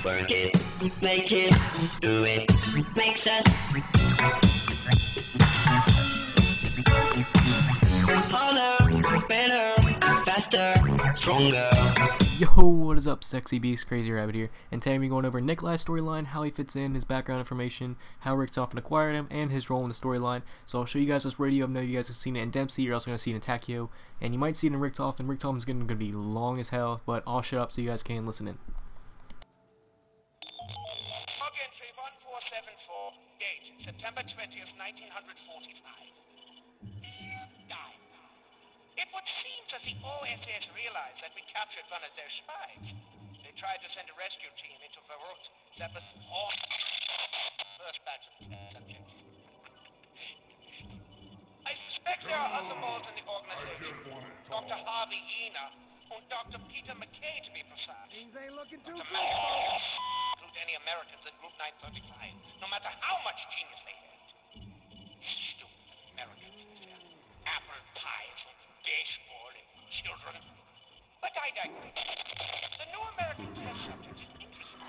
Work it, make it, do it, makes us harder, better, faster, stronger. Yo, what is up, Sexy Beast? Crazy Rabbit here, and today we're going over Nikolai's storyline, how he fits in, his background information, how Richtofen acquired him, and his role in the storyline. So I'll show you guys this radio. I know you guys have seen it in Dempsey, you're also going to see it in Takio, and you might see it in Richtofen. Richtofen's going to be long as hell, but I'll shut up so you guys can listen in. Log entry 1474, date September 20th, 1945. Die. It would seem that the OSS realized that we captured one of their spies. They tried to send a rescue team into Beirut. That was all first batch of subjects. I suspect there are other moles in the organization. Dr. Harvey Yena and Dr. Peter McKay, to be precise. Things ain't looking too Dr. good. include any Americans in Group 935, no matter how much genius they had. Stupid Americans, apple pies, baseball, and children. But I digress. The new American test subject is interesting.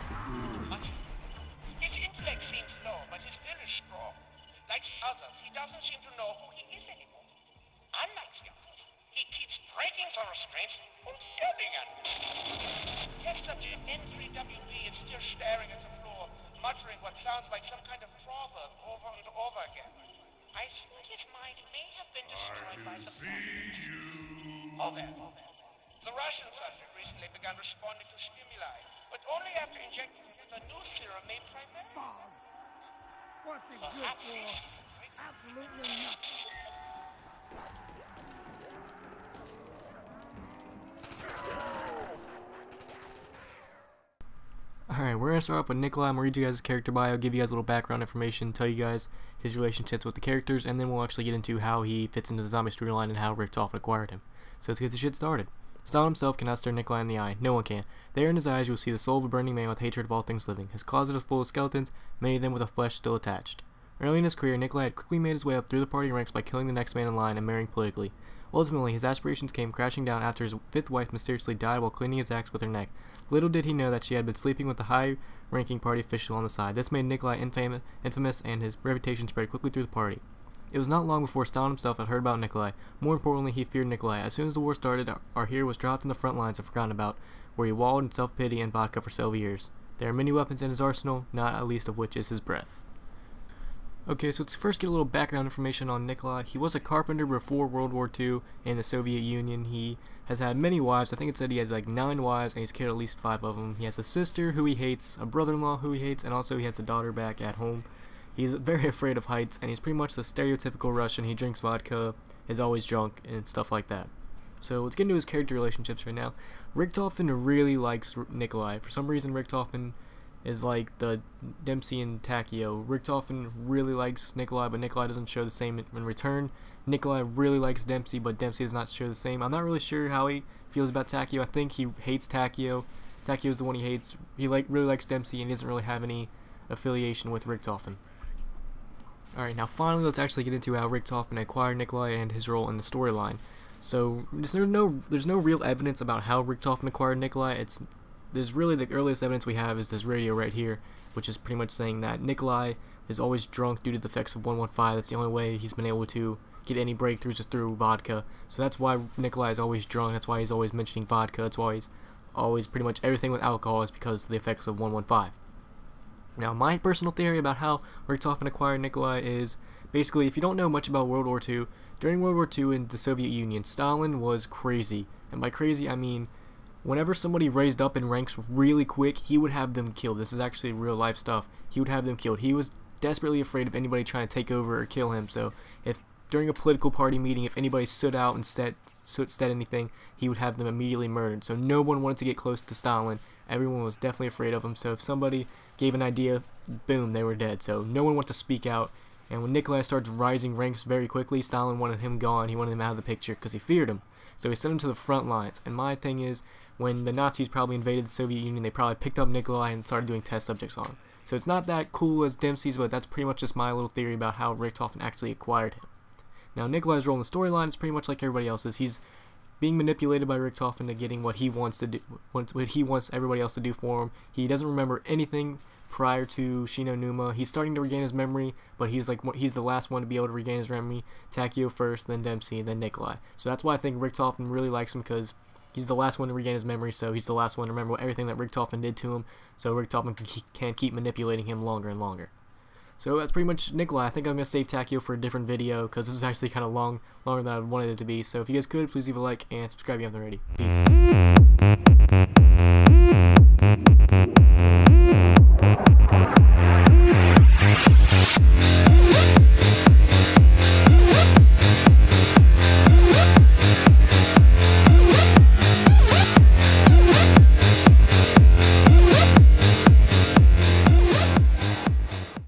Much. His intellect seems low, but his will is strong. Like others, he doesn't seem to know who he is anymore. Unlike the others, he keeps breaking the restraints and yelling at me. Test subject N3WB is still staring at the floor, muttering what sounds like some kind of proverb over and over again. I think his mind may have been destroyed by the bomb. Oh, well. The Russian subject recently began responding to stimuli, but only after injecting him with a new serum made primarily. Bomb. What's it good Perhaps for? this is a great Absolutely nothing. Alright, we're going to start off with Nikolai. I'm going to read you guys his character bio, give you guys a little background information, tell you guys his relationships with the characters, and then we'll actually get into how he fits into the zombie storyline and how Richtofen acquired him. So let's get the shit started. Stalin himself cannot stare Nikolai in the eye. No one can. There in his eyes you will see the soul of a burning man with hatred of all things living. His closet is full of skeletons, many of them with a flesh still attached. Early in his career, Nikolai had quickly made his way up through the party ranks by killing the next man in line and marrying politically. Ultimately, his aspirations came crashing down after his fifth wife mysteriously died while cleaning his axe with her neck. Little did he know that she had been sleeping with the high-ranking party official on the side. This made Nikolai infamous, and his reputation spread quickly through the party. It was not long before Stalin himself had heard about Nikolai. More importantly, he feared Nikolai. As soon as the war started, our hero was dropped in the front lines and forgotten about, where he wallowed in self-pity and vodka for several years. There are many weapons in his arsenal, not least of which is his breath. Okay, so let's first get a little background information on Nikolai. He was a carpenter before World War II in the Soviet Union. He has had many wives. I think it said he has like 9 wives, and he's killed at least 5 of them. He has a sister who he hates, a brother-in-law who he hates, and also he has a daughter back at home. He's very afraid of heights, and he's pretty much the stereotypical Russian. He drinks vodka, is always drunk, and stuff like that. So let's get into his character relationships right now. Richtofen really likes Nikolai. For some reason, Richtofen is like the Dempsey and Takio. Richtofen really likes Nikolai, but Nikolai doesn't show the same in return. Nikolai really likes Dempsey, but Dempsey does not show the same. I'm not really sure how he feels about Takio. I think he hates Takio. Takio's the one he hates. He really likes Dempsey, and he doesn't really have any affiliation with Richtofen. Alright, now finally let's actually get into how Richtofen acquired Nikolai and his role in the storyline. So there's no real evidence about how Richtofen acquired Nikolai. There's really the earliest evidence we have is this radio right here, which is pretty much saying that Nikolai is always drunk due to the effects of 115. That's the only way he's been able to get any breakthroughs is through vodka. So that's why Nikolai is always drunk. That's why he's always mentioning vodka. That's why he's always pretty much everything with alcohol is because of the effects of 115. Now, my personal theory about how Richtofen acquired Nikolai is basically, if you don't know much about World War II, during World War II in the Soviet Union, Stalin was crazy. And by crazy, I mean whenever somebody raised up in ranks really quick, he would have them killed. This is actually real life stuff. He would have them killed. He was desperately afraid of anybody trying to take over or kill him. So if during a political party meeting, if anybody stood out and said anything, he would have them immediately murdered. So no one wanted to get close to Stalin. Everyone was definitely afraid of him. So if somebody gave an idea, boom, they were dead. So no one wanted to speak out. And when Nikolai starts rising ranks very quickly, Stalin wanted him gone. He wanted him out of the picture because he feared him. So he sent him to the front lines. And my thing is, when the Nazis probably invaded the Soviet Union, they probably picked up Nikolai and started doing test subjects on him. So it's not that cool as Dempsey's, but that's pretty much just my little theory about how Richtofen actually acquired him. Now, Nikolai's role in the storyline is pretty much like everybody else's. He's being manipulated by Richtofen into getting what he wants to do, what he wants everybody else to do for him. He doesn't remember anything prior to Shino Numa. He's starting to regain his memory, but he's the last one to be able to regain his memory. Takeo first, then Dempsey, then Nikolai. So that's why I think Richtofen really likes him, because he's the last one to regain his memory, so he's the last one to remember everything that Richtofen did to him, so Richtofen can keep manipulating him longer and longer. So that's pretty much Nikolai. I think I'm going to save Takeo for a different video, because this is actually kind of longer than I wanted it to be. So if you guys could, please leave a like and subscribe if you haven't already. Peace.